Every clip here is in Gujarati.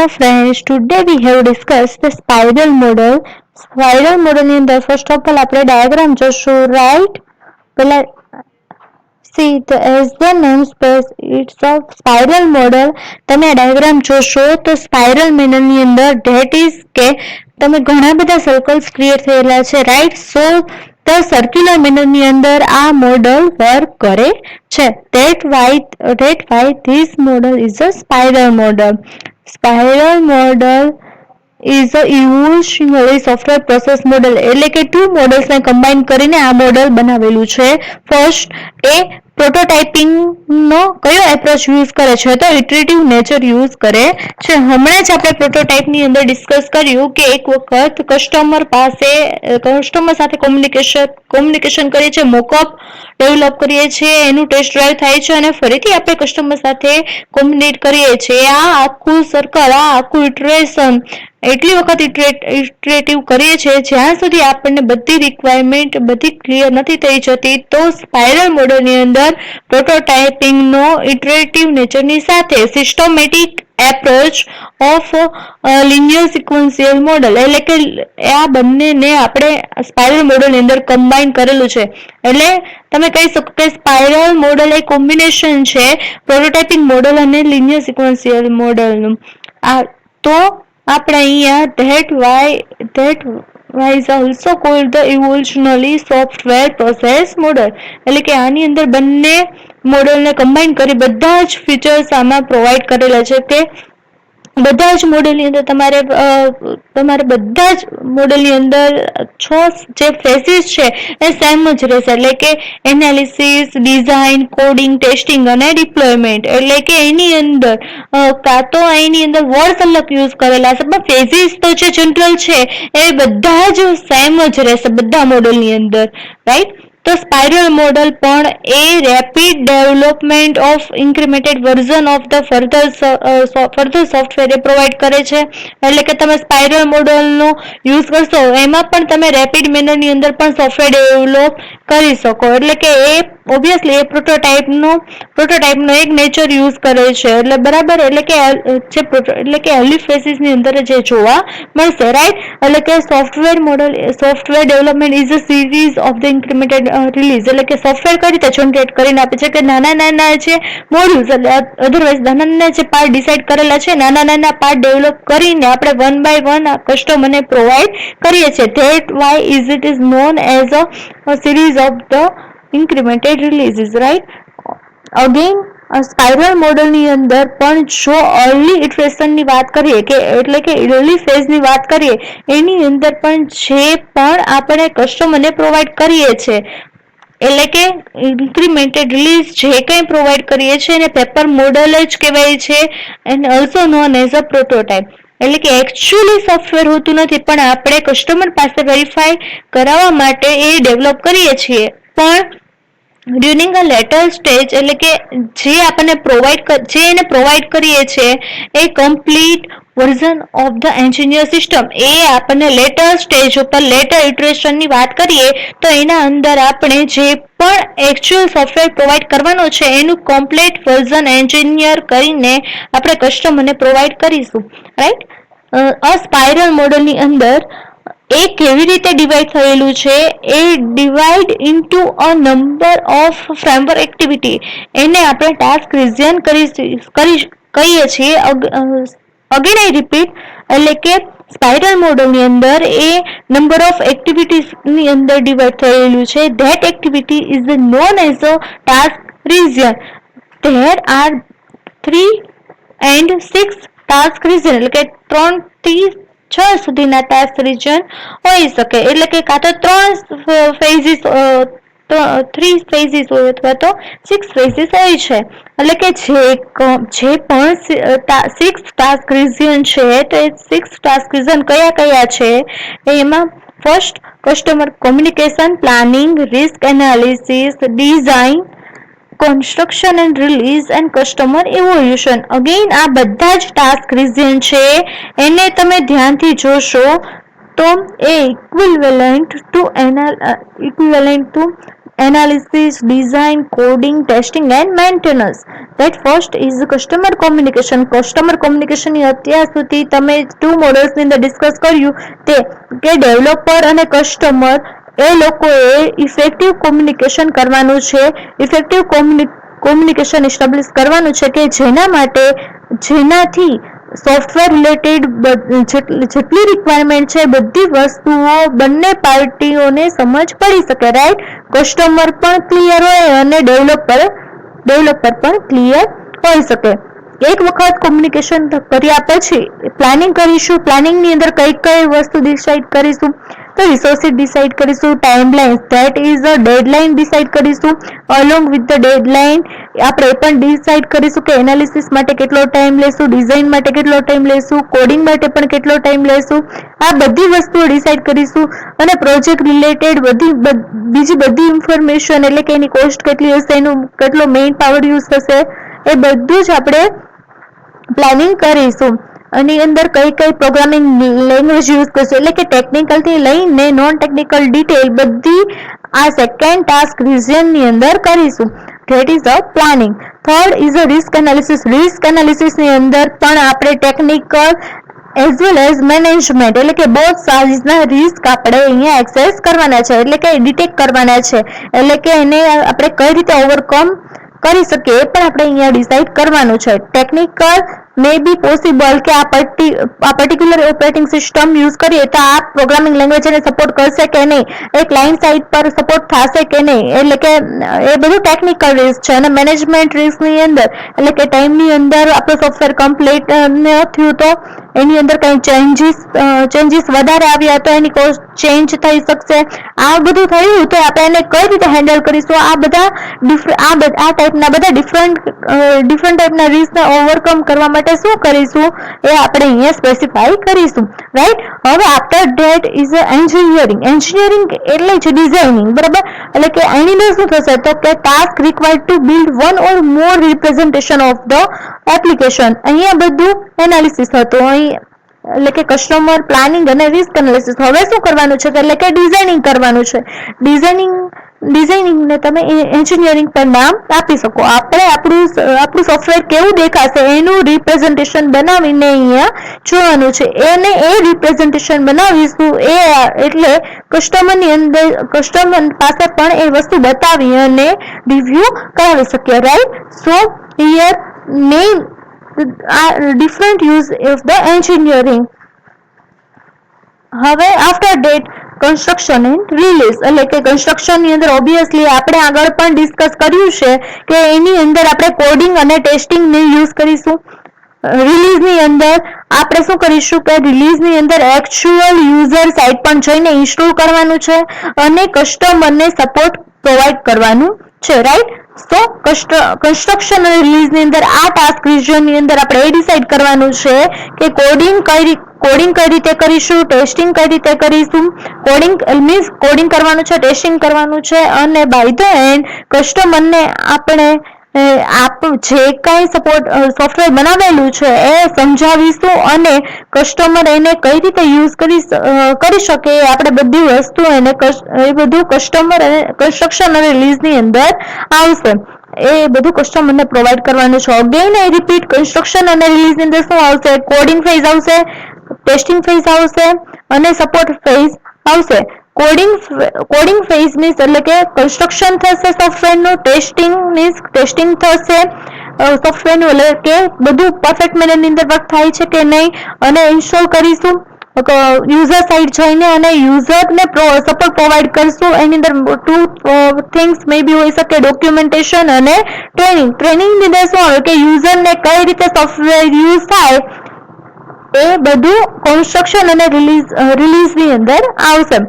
Hello friends, today we have discussed the spiral model. Spiral model ની અંદર first of all આપણે diagram જોશું, right? પહેલા see as the name says it's a spiral model. તમે આ diagram જોશો તો spiral model ની અંદર that is કે તમે ઘણા બધા circles create થયેલા છે, right? So the circular manner ની અંદર આ model work કરે છે. That why this model is a spiral model. Spiral model is a evolutionary software process model. એટલે કે two models ને combine કરીને આ model બનાવેલું છે. First એ પ્રોટોટાઇપિંગ નો કયો એપ્રોચ યુઝ કરે છે? તો ઇટરેટિવ નેચર યુઝ કરે છે. હમણાં જ આપણે પ્રોટોટાઇપ ની અંદર ડિસ્કસ કર્યું કે એક વખત કસ્ટમર સાથે કોમ્યુનિકેશન કરીએ છીએ, મોકઅપ ડેવલપ કરીએ છીએ, એનું ટેસ્ટ ડ્રાઈવ થાય છે અને ફરીથી આપણે કસ્ટમર સાથે કોમ્યુનિકેટ કરીએ છીએ. આ આખું સર્કલ, આ આખું ઇટરેશન એટલી વખત ઇટરેટિવ કરીએ છીએ જ્યાં સુધી આપણને બધી રિક્વાયરમેન્ટ બધી ક્લિયર નથી થઈ જતી. તો સ્પાઇરલ મોડલની અંદર પ્રોટોટાઇપિંગનો ઇટરેટિવ નેચરની સાથે systematic approach of linear sequential model, એટલે કે આ બંનેને આપણે સ્પાઇરલ મોડલની અંદર કમ્બાઈન કરેલું છે. એટલે તમે કહી શકો કે સ્પાઇરલ મોડલ એ કોમ્બિનેશન છે પ્રોટોટાઇપિંગ મોડલ અને લિનિયર સિક્વન્શિયલ મોડલનું. તો આપણે અહીંયા that why is also called the evolutionary software process model. એટલે કે આની અંદર બંને મોડલને કમ્બાઈન કરી બધા જ ફીચર્સ આમાં પ્રોવાઈડ કરેલા છે કે બધા જ મોડલની અંદર તમારે બધા જ મોડલની અંદર 6 જે ફેસીસ છે એ સેમ જ રહેશે. એટલે કે એનાલિસિસ, ડિઝાઇન, કોડિંગ, ટેસ્ટિંગ અને ડિપ્લોયમેન્ટ. એટલે કે એની અંદર કાં તો એની અંદર વર્ડ્સ અલગ યુઝ કરેલા છે પણ ફેસીસ તો જે જનરલ છે એ બધા જ સેમ જ રહેશે બધા મોડલની અંદર, રાઈટ? તો સ્પાઇરલ મોડલ પણ એ rapid development of incremented version of the further software એ પ્રોવાઈડ કરે છે. એટલે કે તમે સ્પાઇરલ મોડલનો યુઝ કરશો એમાં પણ તમે રેપિડ મેનરની અંદર પણ સોફ્ટવેર ડેવલપ કરી શકો. એટલે કે એ ઓબ્વિયસલી એ પ્રોટોટાઇપનો એક નેચર યુઝ કરે છે. એટલે બરાબર, એટલે કે અર્લી ફેસીસની અંદર જે જોવા મળશે, રાઈટ? એટલે કે software development is a series of the incremented release. એટલે કે સોફ્ટવેર કઈ રીતે જનરેટ કરીને આપે છે કે નાના જે મોડ્યુલ્સ, અધરવાઇઝ નાના જે પાર્ટ ડિસાઇડ કરેલા છે, નાના પાર્ટ ડેવલપ કરીને આપણે વન બાય વન કસ્ટમરને પ્રોવાઈડ કરીએ છીએ. That why it is known as a series of the incremented releases, right? Again spiral મોડલની અંદર પણ જો અર્લી ઇટરેશનની વાત કરીએ કે એટલે કે અર્લી ફેઝની વાત કરીએ એની અંદર પણ જે પણ આપણે કસ્ટમરને પ્રોવાઈડ કરીએ છીએ એટલે કે ઇન્ક્રિમેન્ટેડ રિલીઝ જે કંઈ પ્રોવાઈડ કરીએ છીએ એને પેપર મોડલ જ કહેવાય છે and also known as a prototype. એટલે કે એકચ્યુઅલી સોફ્ટવેર હોતું નથી પણ આપણે કસ્ટમર પાસે વેરીફાઈ કરાવવા માટે એ ડેવલપ કરીએ છીએ. પણ ડ્યુરિંગ અ લેટર સ્ટેજ એટલે કે જે એને પ્રોવાઈડ કરીએ છીએ એ complete version of the engineer system એ આપણને લેટર સ્ટેજ ઉપર લેટર ઇટરેશનની વાત કરીએ તો એના અંદર આપણે જે પણ એકચ્યુઅલ સોફ્ટવેર પ્રોવાઈડ કરવાનો છે એનું કમ્પ્લીટ વર્ઝન એન્જિનિયર કરીને આપણે કસ્ટમરને પ્રોવાઈડ કરીશું, રાઈટ? અ સ્પાઇરલ મોડલની અંદર એ કેવી રીતે ડિવાઈડ થયેલું છે? એ divide into a number of framework activity. એને આપણે ટાસ્ક રિઝન કહીએ છીએ. અગેન આઈ રિપીટ, એટલે કે સ્પાઇરલ મોડલની અંદર એ નંબર ઓફ એક્ટિવિટીઝની અંદર ડિવાઈડ થયેલું છે. That activity is known as a task reason. There are 3 and 6 task reason. એટલે કે 3 થી 6 સુધીના ટાસ્ક રિજન હોઈ શકે. એટલે કે કાં તો 3 ફેઝિસ હોય અથવા તો 6 ફેઝિસ હોય છે. એટલે કે જે પણ 6 ટાસ્ક રિજન છે તો એ 6 ટાસ્ક રિજન કયા છે? એમાં first customer communication, planning, risk analysis, design, construction and release and customer evolution. Again આ બધા જ ટાસ્ક રિજન છે એને તમે ધ્યાનથી જોશો તો એ equivalent to analysis, design, coding, testing and maintenance. That first is customer communication. Customer communication ની અત્યાર સુધી તમે ટુ મોડલ્સ ની અંદર ડિસ્કસ કર્યું તે કે ડેવલપર અને કસ્ટમર એ લોકોએ ઇફેક્ટિવ કોમ્યુનિકેશન કરવાનું છે, ઇફેક્ટિવ કોમ્યુનિકેશન એસ્ટાબ્લિશ કરવાનું છે કે જેનાથી સોફ્ટવેર રિલેટેડ જેટલી રિક્વાયરમેન્ટ છે બધી વસ્તુઓ બંને પાર્ટીઓને સમજ પડી શકે, રાઈટ? કસ્ટમર પણ ક્લિયર હોય અને ડેવલપર પણ ક્લિયર હોઈ શકે. એક વખત કોમ્યુનિકેશન કર્યા પછી પ્લાનિંગ કરીશું. પ્લાનિંગની અંદર કઈ વસ્તુ ડિસાઇડ કરીશું? તો રિસોર્સિસ ડિસાઇડ કરીશું, timeline that is a deadline decide કરીશું. અલોંગ વિથ ધ ડેડલાઇન આપણે એ પણ ડિસાઇડ કરીશું કે એનાલિસિસ માટે કેટલો ટાઈમ લેશું, ડિઝાઇન માટે કેટલો ટાઈમ લેશું, કોડિંગ માટે પણ કેટલો ટાઈમ લેશું. આ બધી વસ્તુઓ ડિસાઇડ કરીશું અને પ્રોજેક્ટ રિલેટેડ બીજી બધી ઇન્ફોર્મેશન એટલે કે એની કોસ્ટ કેટલી હશે, એનું કેટલો મેઇન પાવર યુઝ થશે, એ બધું જ આપણે પ્લાનિંગ કરીશું. આની અંદર કઈ પ્રોગ્રામિંગ લેંગ્વેજ યુઝ કરશું એટલે કે ટેકનિકલ થી લઈને નોન ટેકનિકલ ડિટેલ બધી આ સેકન્ડ ટાસ્ક રિઝિયનની અંદર કરીશું. That is a planning. Third is a risk analysis. Risk એનાલિસિસની અંદર પણ આપણે technical as well as management એટલે કે બોથ સાઇઝના રિસ્ક આપણે અહીંયા એક્સેસ કરવાના છે, એટલે કે ડિટેક્ટ કરવાના છે, એટલે કે એને આપણે કઈ રીતે ઓવરકમ કરી શકીએ એ પણ આપણે અહીંયા ડિસાઇડ કરવાનું છે. ટેકનિકલ મે બી પોસિબલ કે આ પર્ટિક્યુલર ઓપરેટિંગ સિસ્ટમ યુઝ કરીએ તો આ પ્રોગ્રામિંગ લેંગ્વેજ એને સપોર્ટ કરશે કે નહીં, એ ક્લાયન્ટ સાઇડ પર સપોર્ટ થશે કે નહીં, એટલે કે એ બધું ટેકનિકલ રિસ્ક છે. અને મેનેજમેન્ટ રિસ્કની અંદર એટલે કે ટાઈમની અંદર આપણું સોફ્ટવેર કમ્પ્લીટ ન થયું તો એની અંદર કંઈ ચેન્જીસ વધારે આવ્યા તો એની કોસ્ટ ચેન્જ થઈ શકશે. આ બધું થયું તો આપણે એને કઈ રીતે હેન્ડલ કરીશું, આ ટાઈપના બધા ડિફરન્ટ ટાઈપના રિસ્કને ઓવરકમ કરવા માટે શું કરીશું એ આપણે અહીંયા સ્પેસિફાઈ કરીશું, રાઈટ? હવે after that is engineering. Engineering એટલે છે ડિઝાઇનિંગ, બરાબર? એટલે કે એની અંદર શું થશે તો કે task required to build one or more representation of the application. અહીંયા બધું એનાલિસિસ હતું, અહીં એટલે કે કસ્ટમર પ્લાનિંગ અને રિસ્ક એનાલિસિસ. હવે શું કરવાનું છે એટલે કે ડિઝાઇનિંગ કરવાનું છે. ડિઝાઇનિંગને તમે એન્જિનિયરિંગ પર નામ આપી શકો. આપણે આપણું સોફ્ટવેર કેવું દેખાશે એનું રિપ્રેઝન્ટેશન બનાવીને અહીંયા જોવાનું છે. એ રિપ્રેઝન્ટેશન બનાવીશું એટલે કસ્ટમર પાસે પણ એ વસ્તુ બતાવી અને રિવ્યુ કરાવી શકીએ, right? So here name different use of the engineering. હવે after date construction and release એટલે કે કન્સ્ટ્રક્શન ની અંદર ઓબ્વિયસલી આપણે આગળ પણ ડિસ્કસ કર્યું છે કે એની અંદર આપણે કોડિંગ અને ટેસ્ટિંગ ને યુઝ કરીશું. રિલીઝ ની અંદર આપણે શું કરીશું કે રિલીઝ ની અંદર એક્ચ્યુઅલ યુઝર સાઇટ પર જઈને ઇન્સ્ટોલ કરવાનું છે અને કસ્ટમરને સપોર્ટ પ્રોવાઈડ કરવાનું છે, રાઈટ? સો કન્સ્ટ્રક્શન અને રિલીઝ ની અંદર આ ટાસ્ક રિજન ની અંદર આપણે એ ડિસાઇડ કરવાનું છે કે કોડિંગ કઈ રીતે કરીશું, ટેસ્ટિંગ કઈ રીતે કરીશું. કોડિંગ કરવાનું છે, ટેસ્ટિંગ કરવાનું છે અને બાય ધ એન્ડ કસ્ટમરને આપણે જે કઈ સોફ્ટવેર બનાવેલું છે એ સમજાવીશું અને કસ્ટમર એને કઈ રીતે યુઝ કરી શકે આપણે બધી વસ્તુ એને એ બધું કસ્ટમર અને કન્સ્ટ્રક્શન અને રિલીઝ ની અંદર આવશે. એ બધું કસ્ટમરને પ્રોવાઈડ કરવાનું છે. અગેન આઈ રિપીટ, કન્સ્ટ્રક્શન અને રિલીઝ ની અંદર શું આવશે? કોડિંગ ફેઝ આવશે, ટેસ્ટિંગ ફેઝ આવશે અને સપોર્ટ ફેઝ આવશે. કોડિંગ ફેઝ મીન્સ એટલે કે કન્સ્ટ્રક્શન થશે સોફ્ટવેરનું, ટેસ્ટિંગ થશે સોફ્ટવેરનું એટલે કે બધું પરફેક્ટ મેનરની અંદર વર્ક થાય છે કે નહીં, અને ઇન્સ્ટોલ કરીશું યુઝર સાઇડ જઈને અને યુઝરને સપોર્ટ પ્રોવાઈડ કરીશું. એની અંદર ટુ થિંગ્સ મે બી હોઈ શકે, ડોક્યુમેન્ટેશન અને ટ્રેનિંગ ની અંદર શું આવે કે યુઝરને કઈ રીતે સોફ્ટવેર યુઝ થાય એ બધું કન્સ્ટ્રક્શન અને રિલીઝ ની અંદર આવશે.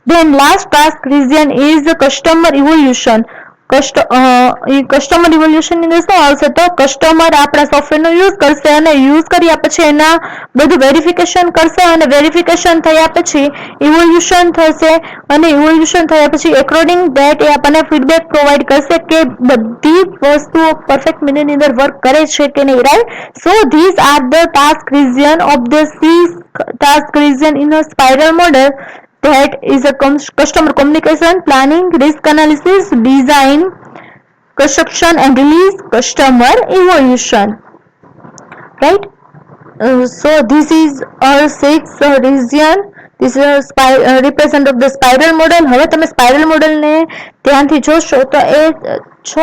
Then last task region is the customer evolution. Customer evolution ની અંદર શું આવશે તો કસ્ટમર આપણા સોફ્ટવેરનો યુઝ કરશે અને યુઝ કર્યા પછી એના બધું વેરિફિકેશન કરશે અને વેરિફિકેશન થયા પછી ઇવોલ્યુશન થશે અને ઇવોલ્યુશન થયા પછી એકોર્ડિંગ ધેટ એ આપણને ફીડબેક પ્રોવાઈડ કરશે કે બધી વસ્તુઓ પરફેક્ટ મેનરની અંદર વર્ક કરે છે કે નહીં, right? So this are the task region of the task region in a spiral model. that is a customer communication, planning, risk analysis, design, construction and release, customer evolution, right? So this is our 6 region. This is represent of the spiral model. હવે તમે સ્પાઇરલ મોડલ ને ધ્યાનથી જોશો તો એ છ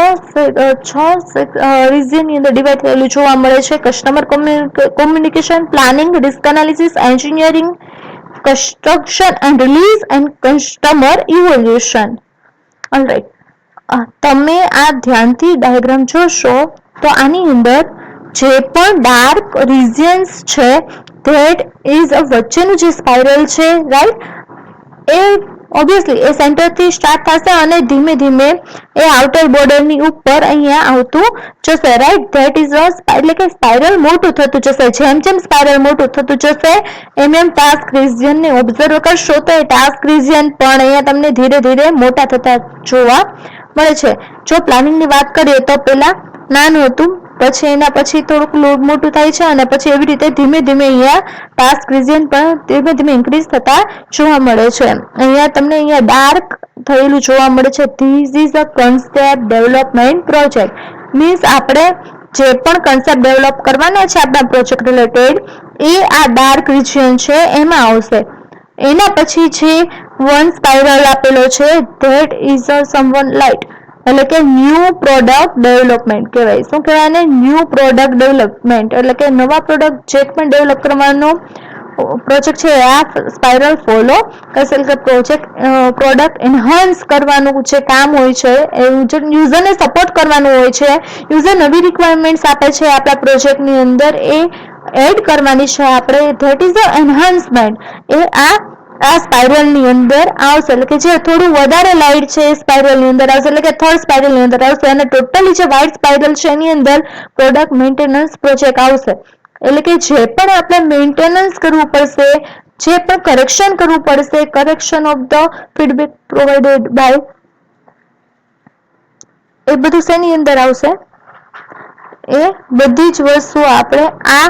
રીજન ની અંદર ડિવાઈડ થયેલું જોવા મળે છે. Customer communication, planning, risk analysis, engineering, construction and release and customer evolution. Alright, તમે આ ધ્યાનથી ડાયાગ્રામ જોશો તો આની અંદર જે પણ ડાર્ક રિજિયન્સ છે ધેટ ઇઝ વચ્ચેનું જે સ્પાઇરલ છે, રાઈટ, એ ઓબ્વિયસલી એ સેન્ટરથી સ્ટાર્ટ થશે અને ધીમે ધીમે એ આઉટર બોર્ડરની ઉપર અહીંયા આવતું જશે, રાઈટ. ધેટ ઇઝ એટલે કે સ્પાઇરલ મોટું થતું જશે. જેમ જેમ સ્પાઇરલ મોટું થતું જશે એમ એમ ટાસ્ક રિજિયનને ઓબ્ઝર્વ કરશો તો એ ટાસ્ક રિજિયન પણ અહીંયા તમને ધીરે ધીરે મોટા થતા જોવા મળે છે. જો પ્લાનિંગની વાત કરીએ તો પહેલા નાનું હતું, પછી એના પછી થોડુંક મોટું થાય છે અને પછી એવી રીતે ધીમે ધીમે અહીંયા ટાસ્ક રિજિયન પણ ધીમે ધીમે ઇન્ક્રીઝ થતા જોવા મળે છે. અહીંયા તમને અહીંયા ડાર્ક થયેલું જોવા મળે છે. This is a concept development project. Means આપણે જે પણ કન્સેપ્ટ ડેવલપ કરવાના છે આપણા પ્રોજેક્ટ રિલેટેડ એ આ ડાર્ક રિજિયન છે એમાં આવશે. એના પછી જે વન સ્પાઇરલ આપેલો છે that is a someone light, એટલે કે ન્યૂ પ્રોડક્ટ ડેવલપમેન્ટ કહેવાય. શું કહેવાય ને? ન્યૂ પ્રોડક્ટ ડેવલપમેન્ટ, એટલે કે નવા પ્રોડક્ટ જે પણ ડેવલપ કરવાનો પ્રોજેક્ટ છે આ સ્પાઇરલ ફોલો કરશે. કે પ્રોડક્ટ એન્હાન્સ કરવાનું જે કામ હોય છે, યુઝરને સપોર્ટ કરવાનું હોય છે, યુઝર નવી રિક્વાયરમેન્ટ્સ આપે છે આપણા પ્રોજેક્ટની અંદર, એ એડ કરવાની છે આપણે. That is a enhancement. એ આ સ્પાઇરલ ની અંદર આવશે, એટલે કે જે થોડું વધારે લાઇટ છે એ સ્પાઇરલ ની અંદર આવશે, એટલે કે થર્ડ સ્પાઇરલ ની અંદર આવશે. અને ટોટલી જે વ્હાઇટ સ્પાઇરલ છે એની અંદર પ્રોડક્ટ મેન્ટેનન્સ પ્રોજેક્ટ આવશે. એટલે કે જે પણ આપણે મેન્ટેનન્સ કરવું પડશે, જે પણ કરેક્શન કરવું પડશે, correction of the feedback provided by, એ બધું શેની અંદર આવશે? એ બધી જ વસ્તુઓ આપણે આ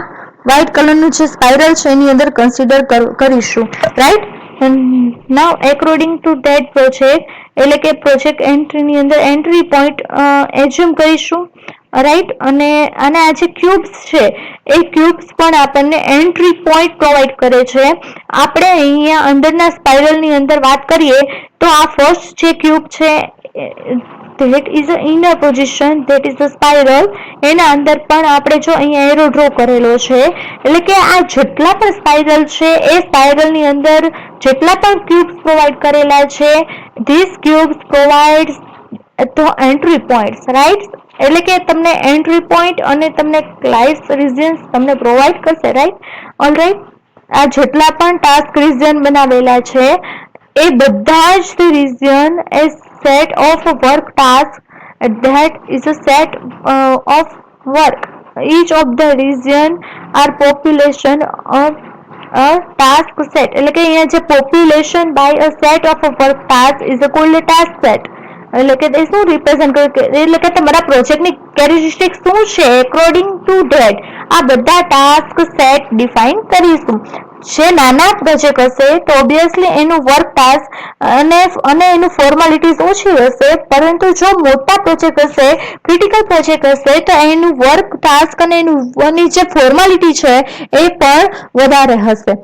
વ્હાઇટ કલરનું જે સ્પાઇરલ છે એની અંદર કન્સિડર કરીશું, right. Now according to that project, એટલે કે પ્રોજેક્ટ એન્ટ્રીની અંદર એન્ટ્રી પોઈન્ટ એઝ્યુમ કરીશું, રાઈટ. અને આ જે ક્યુબ્સ છે એ ક્યુબ્સ પણ આપણને એન્ટ્રી પોઈન્ટ પ્રોવાઈડ કરે છે. આપણે અહીંયા અંદરના સ્પાઇરલની અંદર વાત કરીએ તો આ ફર્સ્ટ જે ક્યુબ છે that is the inner position, that is the spiral. એના અંદર પણ આપણે જો અહીંયા એરો ડ્રો કરેલો છે, એટલે કે આ જેટલા પણ સ્પાઇરલ છે એ સ્પાઇરલ ની અંદર જેટલા પણ ક્યુબ્સ પ્રોવાઈડ કરેલા છે, this cubes provides the entry points, right. એટલે કે તમને એન્ટ્રી પોઈન્ટ અને તમને લાઇફ રિજિયન્સ તમને પ્રોવાઈડ કરશે, રાઈટ. ઓલરાઈટ, આ જેટલા પણ ટાસ્ક રિજિયન બનાવેલા છે એ બધા જ region A set of work tasks, that is a set of work. Each of the region are population or a task set, એટલે કે અહીંયા જે population by a set of a work task is called a task set. એટલે કે એ શું રિપ્રેઝન્ટ કરે, એટલે કે તમારા પ્રોજેક્ટની કેરેક્ટરિસ્ટિક શું છે એકોર્ડિંગ ટુ ધેટ આ બધા ટાસ્ક સેટ ડિફાઇન કરીશું. જે નાના પ્રોજેક્ટ હશે તો ઓબ્વિયસલી એનું વર્ક ટાસ્ક અને એનું ફોર્માલિટીઝ ઓછી હશે, પરંતુ જો મોટા પ્રોજેક્ટ હશે, ક્રિટિકલ પ્રોજેક્ટ હશે તો એનું વર્ક ટાસ્ક અને એની જે ફોર્માલિટી છે એ પણ વધારે હશે.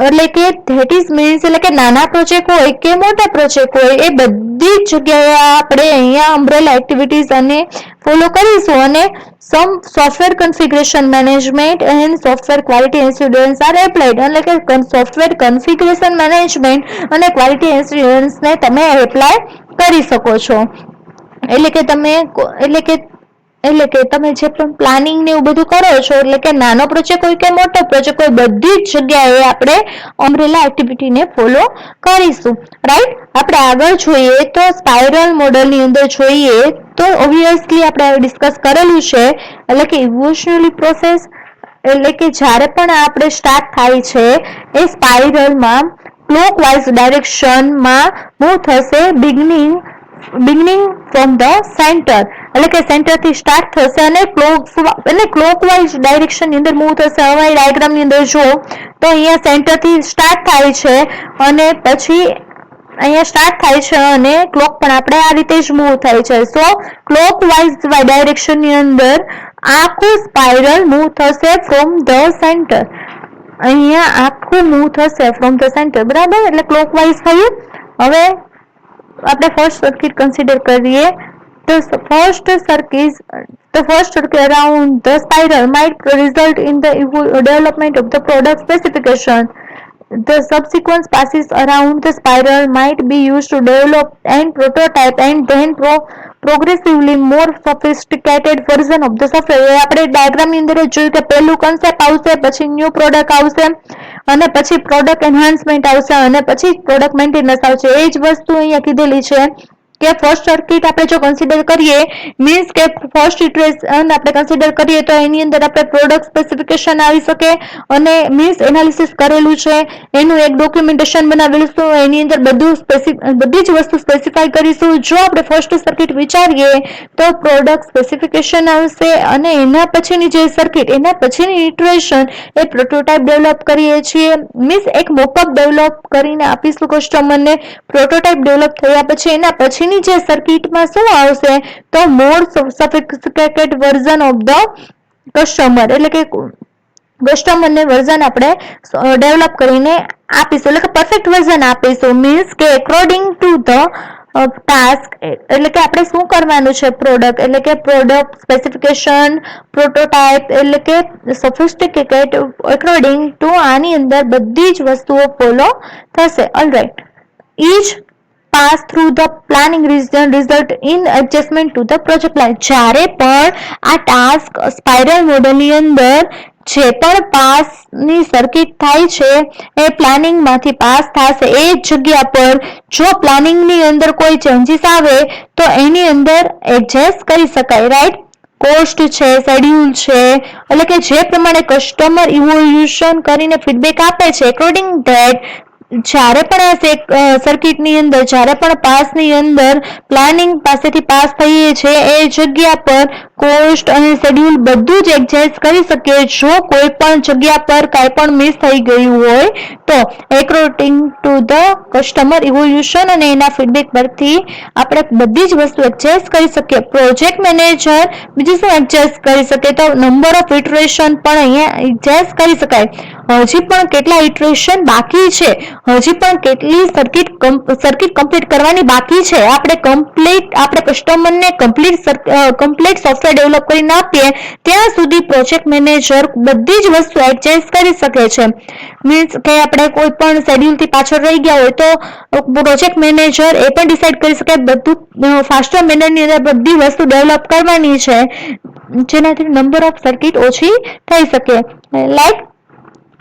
એટલે કે ધેટ ઇઝ મીન્સ, એટલે કે નાના પ્રોજેક્ટ હોય કે મોટા પ્રોજેક્ટ હોય એ બધી જ જગ્યાએ આપણે અહીંયા અમ્બ્રેલા એક્ટિવિટીઝ અને ફોલો કરીશું. અને some software configuration management and software quality assurance are applied, એટલે કે સોફ્ટવેર કન્ફિગ્યુરેશન મેનેજમેન્ટ અને ક્વોલિટી એશ્યોરન્સ ને તમે એપ્લાય કરી શકો છો. એટલે કે તમે જે પણ પ્લાનિંગ ને એવું બધું કરો છો, એટલે કે નાનો પ્રોજેક્ટ હોય કે મોટો પ્રોજેક્ટ હોય, બધી જ જગ્યાએ આપણે અમ્બ્રેલા એક્ટિવિટીને ફોલો કરીશું, રાઈટ. આપણે આગળ જોઈએ તો સ્પાઇરલ મોડલની અંદર જોઈએ તો ઓબ્વિયસલી આપણે ડિસ્કસ કરેલું છે, એટલે કે ઇવોલ્યુશનરી પ્રોસેસ, એટલે કે જ્યારે પણ આપણે સ્ટાર્ટ થાય છે એ સ્પાઇરલમાં ક્લોકવાઇઝ ડાયરેક્શનમાં મૂવ થશે, બિગનિંગ ફ્રોમ ધ સેન્ટર, એટલે કે સેન્ટરથી સ્ટાર્ટ થશે અને ક્લોકવાઇઝ ડાયરેક્શનની અંદર મૂવ થશે. હવે ડાયાગ્રામની અંદર જુઓ તો અહીંયા સેન્ટરથી સ્ટાર્ટ થાય છે અને પછી અહીંયા સ્ટાર્ટ થાય છે અને ક્લોક પણ આપણે આ રીતે જ મૂવ થાય છે. સો ક્લોકવાઇઝ ડાયરેક્શનની અંદર આખું સ્પાઇરલ મૂવ થશે ફ્રોમ ધ સેન્ટર. અહીંયા આખું મૂવ થશે ફ્રોમ ધ સેન્ટર, બરાબર, એટલે ક્લોકવાઇઝ થયું. હવે આપણે ફર્સ્ટ સર્કિટ કન્સિડર કરીએ. The first circuit around the spiral might result in the development of the product specification. The subsequent passes around the spiral might be used to develop and prototype and then progressively more sophisticated version of the software. આપણે ડાયાગ્રામની અંદર જોયું કે પહેલું કન્સેપ્ટ આવશે, પછી ન્યૂ પ્રોડક્ટ આવશે અને પછી પ્રોડક્ટ એન્હાન્સમેન્ટ આવશે અને પછી પ્રોડક્ટ મેન્ટેનન્સ આવશે. એ જ વસ્તુ અહીંયા કીધેલી છે કે ફર્સ્ટ સર્કિટ આપણે જો કન્સિડર કરીએ, મીન્સ કે ફર્સ્ટ ઇટરેશન આપણે કન્સિડર કરીએ તો એની અંદર આપણે પ્રોડક્ટ સ્પેસિફિકેશન આવી શકે અને મીન્સ એનાલિસિસ કરેલું છે, એનું એક ડોક્યુમેન્ટેશન બનાવેલું, એની અંદર બધી જ વસ્તુ સ્પેસિફાઈ કરીશું. જો આપણે ફર્સ્ટ સર્કિટ વિચારીએ તો પ્રોડક્ટ સ્પેસિફિકેશન આવશે અને એના પછીની જે સર્કિટ, એના પછીની ઇટરેશન એ પ્રોટોટાઇપ ડેવલપ કરીએ છીએ, મીન્સ એક મોકઅપ ડેવલપ કરીને આપીશું કસ્ટમરને. પ્રોટોટાઇપ ડેવલપ થયા પછી એના પછીની જે સર્કિટમાં શું આવશે તો more sophisticated version of the customer, એટલે કે કસ્ટમરને વર્ઝન આપણે ડેવલપ કરીને આપીશું, એટલે કે પરફેક્ટ વર્ઝન આપીશું. મીન્સ કે એકોર્ડિંગ ટુ ધ ટાસ્ક, એટલે કે આપણે શું કરવાનું છે, પ્રોડક્ટ એટલે કે પ્રોડક્ટ સ્પેસિફિકેશન, પ્રોટોટાઇપ એટલે કે સોફિસ્ટિકેટેડ એકોર્ડિંગ ટુ, આની અંદર બધી જ વસ્તુઓ ફોલો થશે. Alright, each pass through the planning region result in adjustment to the project plan. જ્યારે પણ આ ટાસ્ક સ્પાઇરલ મોડલની અંદર જે પણ પાસની સર્કિટ થાય છે એ પ્લાનિંગમાંથી પાસ થશે. એ જગ્યા પર જો પ્લાનિંગની અંદર કોઈ ચેન્જીસ આવે તો એની અંદર એડજસ્ટ કરી શકાય, રાઈટ. કોસ્ટ છે, શેડ્યુલ છે, એટલે કે જે પ્રમાણે કસ્ટમર ઇવોલ્યુશન કરીને ફીડબેક આપે છે, એકોર્ડિંગ ધેટ જ્યારે પણ આ સર્કિટની અંદર, જ્યારે પણ પાસની અંદર પ્લાનિંગ પાસેથી પાસ થઈએ છે એ જગ્યા પર કોસ્ટ અને શેડ્યુલ બધું જ એડજસ્ટ કરી શકીએ. જો કોઈ પણ જગ્યા પર કાંઈ પણ મિસ થઈ ગયું હોય તો according to the customer evolution અને એના ફીડબેક પરથી આપણે બધી જ વસ્તુ એડજસ્ટ કરી શકીએ. પ્રોજેક્ટ મેનેજર બીજું શું એડજસ્ટ કરી શકે તો નંબર ઓફ ઇટરેશન પણ અહીંયા એડજસ્ટ કરી શકાય. હજી પણ કેટલા ઇટરેશન બાકી છે, હજી પણ કેટલી સર્કિટ કમ્પ્લીટ કરવાની બાકી છે. આપણે કસ્ટમરને કમ્પ્લીટ સોફ્ટવેર ડેવલપ કરીને આપીએ ત્યાં સુધી પ્રોજેક્ટ મેનેજર બધી જ વસ્તુ એડજસ્ટ કરી શકે છે. મીન્સ કે આપણે કોઈ પણ શેડ્યુલથી પાછળ રહી ગયા હોય તો પ્રોજેક્ટ મેનેજર એ પણ ડિસાઇડ કરી શકે બધું ફાસ્ટર મેનરની અંદર બધી વસ્તુ ડેવલપ કરવાની છે, જેનાથી નંબર ઓફ સર્કિટ ઓછી થઈ શકે.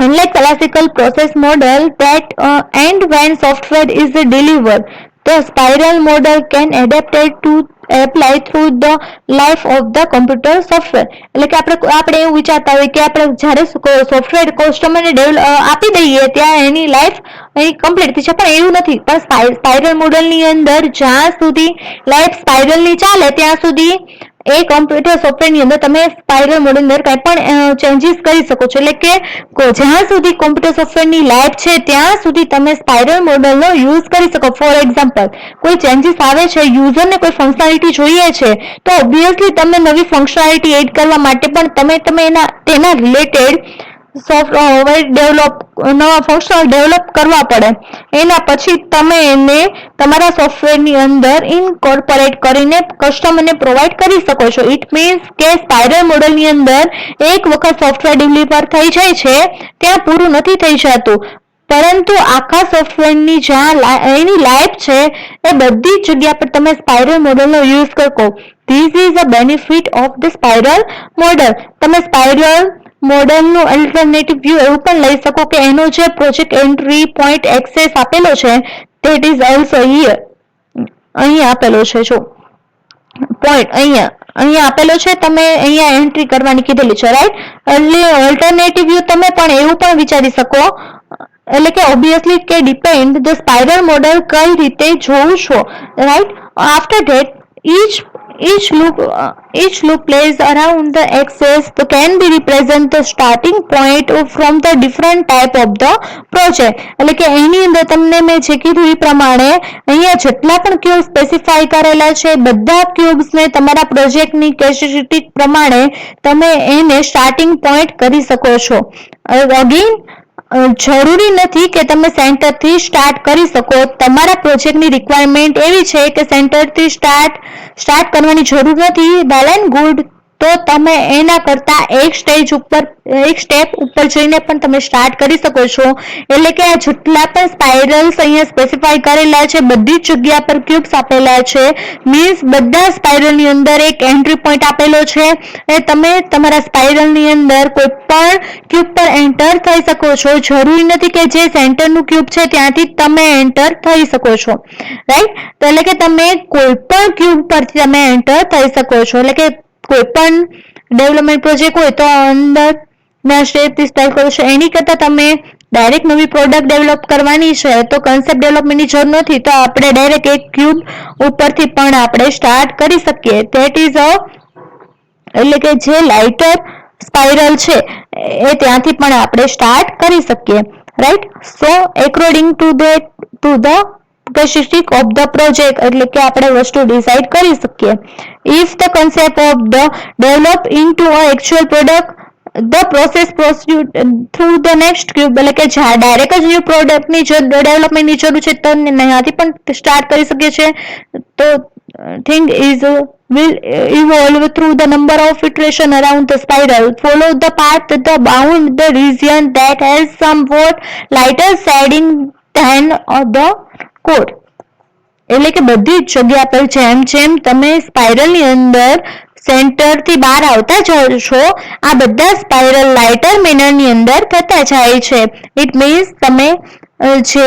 Unlike classical process model that and when software is delivered, the spiral model can adapted to apply through the life of the computer software. એટલે કે આપણે એવું વિચારતા હોય કે આપણે જ્યારે સોફ્ટવેર કસ્ટમરને આપી દઈએ ત્યાં એની લાઈફ અહીં કમ્પ્લીટ થઈ છે, પણ એવું નથી. પણ સ્પાઇરલ મોડલની અંદર જ્યાં સુધી લાઈફ સ્પાઇરલની ચાલે ત્યાં સુધી એ કમ્પ્યુટર સોફ્ટવેરની અંદર તમે સ્પાઇરલ મોડલની અંદર કંઈ પણ ચેન્જીસ કરી શકો છો. એટલે કે જ્યાં સુધી કોમ્પ્યુટર સોફ્ટવેરની લાઈફ છે ત્યાં સુધી તમે સ્પાઇરલ મોડલનો યુઝ કરી શકો. ફોર એક્ઝામ્પલ, કોઈ ચેન્જીસ આવે છે, યુઝરને કોઈ ફંક્શનાલિટી જોઈએ છે તો ઓબ્વિયસલી તમે નવી ફંક્શનાલિટી એડ કરવા માટે પણ તમે તેના રિલેટેડ સોફ્ટવેર નવા ફંક્શન ડેવલપ કરવા પડે. એના પછી તમે એને તમારા સોફ્ટવેરની અંદર ઇનકોર્પોરેટ કરીને કસ્ટમરને પ્રોવાઈડ કરી શકો છો. ઇટ મીન્સ કે સ્પાઇરલ મોડલની અંદર એક વખત સોફ્ટવેર ડિલિવર થઈ જાય છે ત્યાં પૂરું નથી થઈ જતું, પરંતુ આખા સોફ્ટવેરની જ્યાં એની લાઈફ છે એ બધી જ જગ્યા પર તમે સ્પાઇરલ મોડલનો યુઝ કરો. This is a benefit of the spiral model. તમે સ્પાઇરલ મોડલનું અલ્ટરનેટિવ વ્યૂ એવું પણ લઈ શકો કે એનો જે પ્રોજેક્ટ એન્ટ્રી પોઈન્ટ એક્સેસ આપેલો છે ધેટ ઇઝ ઓલ્સો હિયર. અહીંયા આપેલો છે, જો પોઈન્ટ અહીંયા આપેલો છે, તમે અહીંયા એન્ટ્રી કરવાની કીધેલી છે, રાઈટ. એટલે ઓલ્ટરનેટિવ વ્યૂ તમે પણ એવું પણ વિચારી શકો, એટલે કે ઓબ્વિયસલી કે ડિપેન્ડ ધ સ્પાઇરલ મોડલ કઈ રીતે જોવું છો, right. After that each loop plays around the axis can be represent the starting point from the different type of the project. એટલે કે એની અંદર તમને મેં જે કીધું એ પ્રમાણે અહીંયા જેટલા પણ ક્યુબ સ્પેસિફાઈ કરેલા છે બધા ક્યુબ્સને તમારા પ્રોજેક્ટની કેપેસિટી પ્રમાણે તમે એને સ્ટાર્ટિંગ પોઈન્ટ કરી શકો છો. અગેન જરૂરી નથી કે તમે સેન્ટરથી સ્ટાર્ટ કરી શકો. તમારા પ્રોજેક્ટની રિક્વાયરમેન્ટ એવી છે કે સેન્ટરથી સ્ટાર્ટ કરવાની જરૂર નથી. Well and good. તો તમે એના કરતા એક સ્ટેપ ઉપર જઈને પણ તમે સ્ટાર્ટ કરી શકો છો. એટલે કે આ જેટલા પણ સ્પાઇરલ્સ અહીંયા સ્પેસિફાઈ કરેલા છે બધી જ જગ્યા પર ક્યુબ્સ આપેલા છે. મીન્સ બધા સ્પાઇરલની અંદર એક એન્ટ્રી પોઈન્ટ આપેલો છે. એ તમે તમારા સ્પાઇરલની અંદર કોઈ પણ ક્યુબ પર એન્ટર થઈ શકો છો. જરૂરી નથી કે જે સેન્ટરનું ક્યુબ છે ત્યાંથી તમે એન્ટર થઈ શકો છો. રાઈટ. તો એટલે કે તમે કોઈ પણ ક્યુબ પરથી તમે એન્ટર થઈ શકો છો. એટલે કે કોઈ પણ ડેવલપમેન્ટ પ્રોજેક્ટ હોય તો અંદરના સ્ટેપથી સ્ટાર્ટ કરો છો. એની કરતાં તમે ડાયરેક્ટ નવી પ્રોડક્ટ ડેવલપ કરવાની છે તો કન્સેપ્ટ ડેવલપમેન્ટની જરૂર નથી. તો આપણે ડાયરેક્ટ એક ક્યુબ ઉપરથી પણ આપણે સ્ટાર્ટ કરી શકીએ. ધેટ ઇઝ એટલે કે જે લાઇટર સ્પાઇરલ છે એ ત્યાંથી પણ આપણે સ્ટાર્ટ કરી શકીએ. Right. So according to the specific of the project એટલે કે આપણે વસ્તુ ડિસાઇડ કરી શકીએ. If the concept of the develop into a actual product, the process proceed through the next cube. એટલે કે ડાયરેક્ટ જ ન્યુ પ્રોડક્ટની જો ડેવલપમેન્ટની જરૂર છે તો ત્યાંથી પણ સ્ટાર્ટ કરી શકીએ છીએ. તો thing is will evolve through the number of iteration around the spiral. Follow the path the bound the region that has somewhat lighter shading than the core. એટલે કે બધી જ જગ્યા પર જેમ જેમ તમે સ્પાઇરલની અંદર સેન્ટરથી બહાર આવતા જાઓ છો આ બધા સ્પાઇરલ લાઇટર મેનરની અંદર થતા જાય છે. ઇટ મીન્સ તમે જે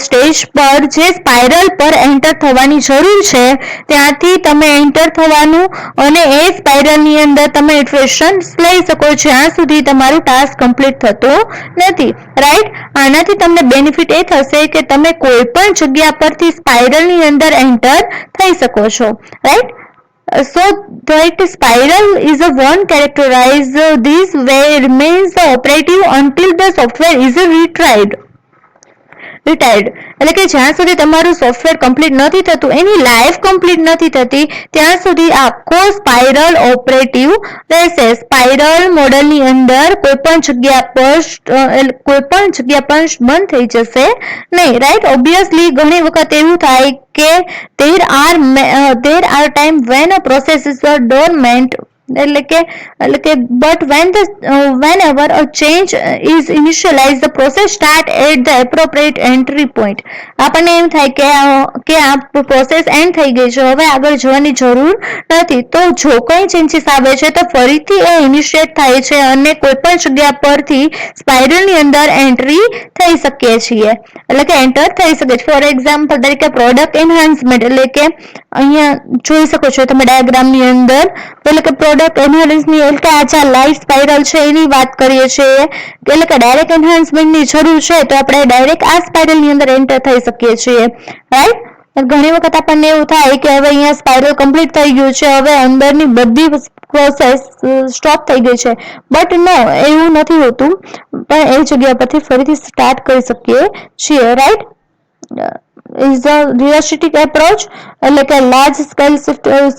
સ્ટેજ પર જે સ્પાઇરલ પર એન્ટર થવાની જરૂર છે ત્યાંથી તમે એન્ટર થવાનું અને એ સ્પાઇરલની અંદર તમે ઇટરેશન્સ લઈ શકો જ્યાં સુધી તમારું ટાસ્ક કમ્પ્લીટ થતું નથી. રાઈટ. આનાથી તમને બેનિફિટ એ થશે કે તમે કોઈ પણ જગ્યા પરથી સ્પાઇરલની અંદર એન્ટર થઈ શકો છો. Right. So that spiral is a one characterized this way remains operative until the software is retried. એટલે કે જ્યાં સુધી તમારું સોફ્ટવેર કમ્પ્લીટ નથી થતું એની લાઈફ કમ્પ્લીટ નથી થતી ત્યાં સુધી આખો સ્પાઇરલ ઓપરેટિવ રહેશે. સ્પાઇરલ મોડલની અંદર કોઈ પણ જગ્યા પર બંધ થઈ જશે નહીં. રાઈટ. ઓબ્વિયસલી ઘણી વખત એવું થાય કે there are time when a process is dormant. એટલે કે but whenever a change is initialized the process start at the appropriate entry point. આપણને એમ થાય કે આ પ્રોસેસ એન્ડ થઈ ગઈ છે હવે આગળ જવાની જરૂર નથી. તો જો કંઈ ચેન્જીસ આવે છે તો ફરીથી એ ઇનિશિએટ થાય છે અને કોઈ પણ જગ્યા પરથી સ્પાઇરલની અંદર એન્ટ્રી થઈ શકીએ છીએ. એટલે કે એન્ટર થઈ શકે છે. ફોર એક્ઝામ્પલ તરીકે પ્રોડક્ટ એન્હાન્સમેન્ટ એટલે કે અહીંયા જોઈ શકો છો તમે ડાયાગ્રામની અંદર એટલે કે પ્રોડક્ટ એન્હાન્સની એટલે કે આ જે લાઈફ સ્પાઇરલ છે એની વાત કરીએ છીએ. એટલે કે ડાયરેક્ટ એન્હાન્સમેન્ટની જરૂર છે તો આપણે ડાયરેક્ટ આ સ્પાઇરલની અંદર એન્ટર થઈ શકીએ છીએ. રાઈટ. ઘણી વખત આપણને એવું થાય કે હવે અહીંયા સ્પાઇરલ કમ્પ્લીટ થઈ ગયું છે હવે અંદરની બધી પ્રોસેસ સ્ટોપ થઈ ગઈ છે. બટ નો એવું નથી હોતું. પણ એ જગ્યા પરથી ફરીથી સ્ટાર્ટ કરી શકીએ છીએ. Right. is a realistic approach એટલે કે large scale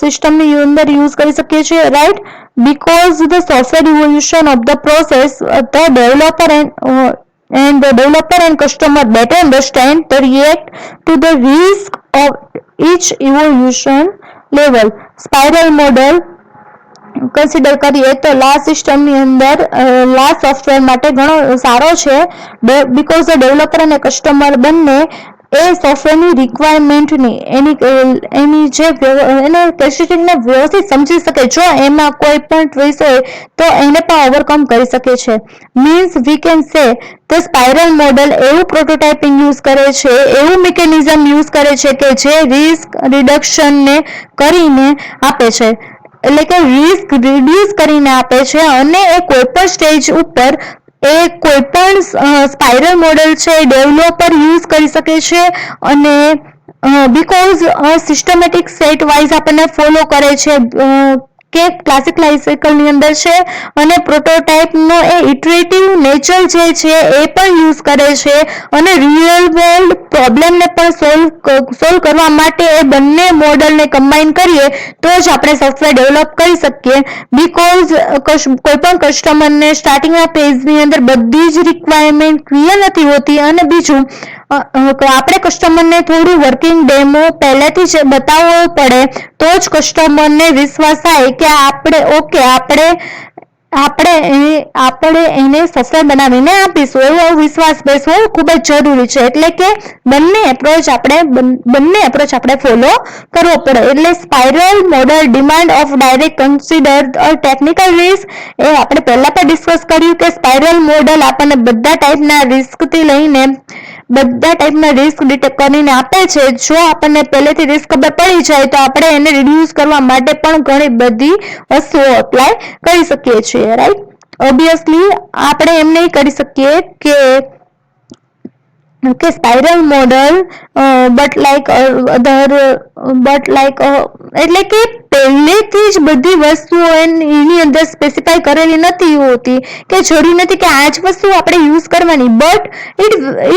system ની અંદર યુઝ કરી શકીએ છીએ. Right. because the software evolution of the process the developer and customer better understand the react to the risk of each evolution level. spiral model consider કરીએ તો લાર્જ સિસ્ટમની અંદર લાર્જ સોફ્ટવેર માટે ઘણો સારો છે. બીકોઝ ડેવલપર અને કસ્ટમર બંને એ સોફ્ટવેરની રિક્વાયરમેન્ટની એની જે એને કેપેસિટીને વ્યવસ્થિત સમજી શકે. જો એમાં કોઈ પણ ટ્વિસ હોય તો એને પણ ઓવરકમ કરી શકે છે. Means we can say the spiral model એવું પ્રોટોટાઇપિંગ યુઝ કરે છે એવું મિકેનિઝમ યુઝ કરે છે કે જે રિસ્ક રિડક્શનને કરીને આપે છે. એટલે કે રિસ્ક રિડ્યુસ કરીને આપે છે અને એ કોઈ પણ સ્ટેજ ઉપર એ કોઈ પણ સ્પાઇરલ મોડેલ છે ડેવલપર યુઝ કરી શકે છે અને બીકોઝ સિસ્ટમેટિક સેટ વાઇઝ આપણને ફોલો કરે છે કે ક્લાસિક લાઈફ સાયકલની અંદર છે અને પ્રોટોટાઇપનો એ ઇટરેટિવ નેચર જે છે એ પણ યુઝ કરે છે અને રિયલ વર્લ્ડ પ્રોબ્લેમને પણ સોલ્વ કરવા માટે એ બંને મોડલને કમ્બાઈન કરીએ તો જ આપણે સોફ્ટવેર ડેવલપ કરી શકીએ. બીકોઝ કોઈ પણ કસ્ટમરને સ્ટાર્ટિંગના ફેઝની અંદર બધી જ રિક્વાયરમેન્ટ ક્લિયર નથી હોતી અને બીજું આપણે કસ્ટમરને થોડું વર્કિંગ ડેમો પહેલેથી જ બતાવવો પડે તો જ કસ્ટમરને વિશ્વાસ થાય કે આપણે એને સોફ્ટવેર બનાવીને આપીશું એવો વિશ્વાસ બેસવો ખૂબ જ જરૂરી છે. એટલે કે બંને એપ્રોચ આપણે ફોલો કરવો પડે. એટલે spiral model demand of direct consider technical risk એ આપણે પહેલા પણ ડિસ્કસ કર્યું કે સ્પાઇરલ મોડલ આપણને બધા ટાઈપના રિસ્ક ડિટેક્ટ કરીને આપે છે. જો આપણને પહેલેથી રિસ્ક ખબર પડી જાય તો આપણે એને રિડ્યુસ કરવા માટે પણ ઘણી બધી વસ્તુઓ અપ્લાય કરી શકીએ છીએ. રાઈટ, ઓબ્વિયસલી આપણે એમ નહીં કરી શકીએ કે સ્પાઇરલ મોડલ એટલે કે પહેલેથી જ બધી વસ્તુઓ એની અંદર સ્પેસિફાઈ કરેલી નથી હોતી કે જરૂરી નથી કે આ જ વસ્તુ આપણે યુઝ કરવાની, but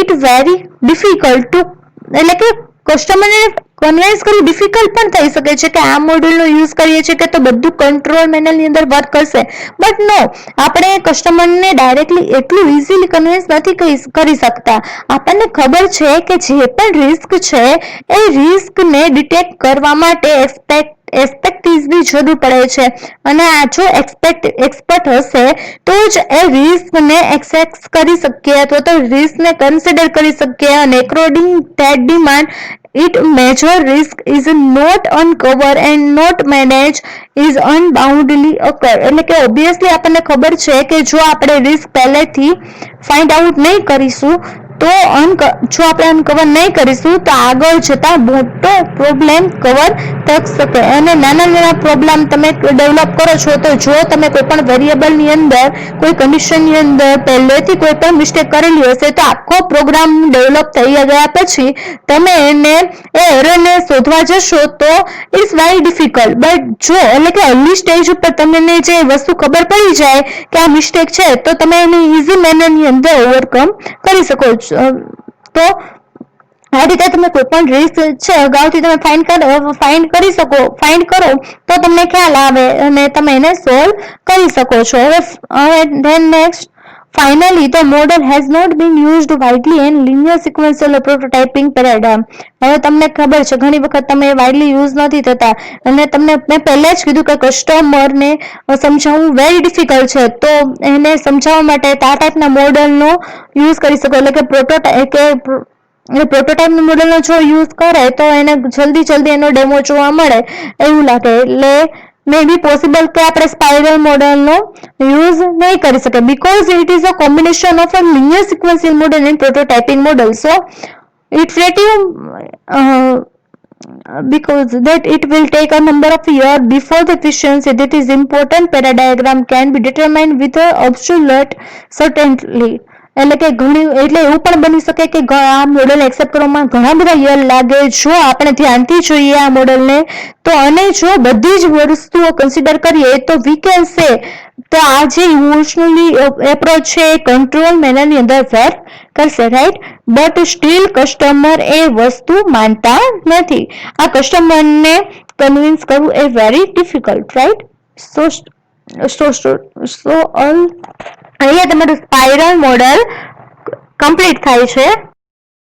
it very difficult to એટલે કે કસ્ટમરને કન્વિન્સ કરવું ડિફિકલ્ટ પણ થઈ શકે છે કે આ મોડેલનો યુઝ કરીએ છીએ કે તો બધું કંટ્રોલ મેનલની અંદર વર્ક કરશે. બટ નો, આપણે કસ્ટમરને ડાયરેક્ટલી એટલું ઇઝીલી કન્વિન્સ નથી કરી શકતા. આપણને ખબર છે કે જે પણ રિસ્ક છે એ રિસ્કને ડિટેક્ટ કરવા માટે એક્સપર્ટીઝની જરૂર પડે છે અને આ જો એક્સપર્ટ હશે તો જ એ રિસ્કને એક્સેસ કરી શકીએ અથવા તો રિસ્કને કન્સિડર કરી શકીએ અને according that demand it major risk is not uncover and not manage is unboundly occur. એટલે કે ઓબ્વિયસલી આપણને ખબર છે કે જો આપણે રિસ્ક પહેલેથી ફાઇન્ડ આઉટ નહીં કરીશું તો જો આપણે અનકવર નહીં કરીશું તો આગળ જતા મોટો પ્રોબ્લેમ કવર થઈ શકે અને નાના પ્રોબ્લેમ તમે ડેવલપ કરો છો તો જો તમે કોઈ પણ વેરિયેબલની અંદર કોઈ કન્ડિશનની અંદર પહેલેથી કોઈ પણ મિસ્ટેક કરેલી હશે તો આખો પ્રોગ્રામ ડેવલપ થઈ ગયા પછી તમે એરરને શોધવા જશો તો ઇટ્સ વેરી ડિફિકલ્ટ. બટ જો એટલે કે અર્લી સ્ટેજ ઉપર તમને જે વસ્તુ ખબર પડી જાય કે આ મિસ્ટેક છે તો તમે એની ઇઝી મેનરની અંદર ઓવરકમ કરી શકો છો. તો આ રીતે તમે કોઈ પણ રિસ્ક છે અગાઉથી તમે ફાઇન્ડ કરો તો તમને ખ્યાલ આવે અને તમે એને સોલ્વ કરી શકો છો. હવે next, finally the model has not been used widely in linear sequential prototyping paradigm. હવે તમને ખબર છે ઘણી વખત તમે વાઇડલી યુઝ નથી થતા અને તમને મેં પહેલા જ કીધું કે કસ્ટમરને સમજાવવું વેરી ડિફિકલ્ટ છે તો એને સમજાવવા માટે આ ટાઈપના મોડલનો યુઝ કરી શકો. એટલે કે પ્રોટોટાઇપ મોડલનો જો યુઝ કરે તો એને જલ્દી એનો ડેમો જોવા મળે એવું લાગે. એટલે may be possible કે આપણે સ્પાઇરલ મોડલનો યુઝ નહીં કરી શકીએ because it is a combination of a linear sequential model and prototyping model. So iterative because that it will take a number of years before the efficiency that is important paradigm can be determined with a absolute certainty. એટલે કે એવું પણ બની શકે કે આ મોડેલ એક્સેપ્ટ કરવામાં ઘણા બધા યર લાગે જો આપણે ધ્યાનથી જોઈએ આ મોડેલને તો અને જો બધી જ વસ્તુઓ કન્સિડર કરીએ તો વી કેન સે તો આ જે ઇમોશનલી એપ્રોચ છે એ કંટ્રોલ મેનરની અંદર વર્ક કરશે. રાઈટ, બટ સ્ટીલ કસ્ટમર એ વસ્તુ માનતા નથી. આ કસ્ટમરને કન્વિન્સ કરવું એ વેરી ડિફિકલ્ટ. રાઈટ, સો અહીંયા તમારું સ્પાઇરલ મોડલ કમ્પ્લીટ થાય છે.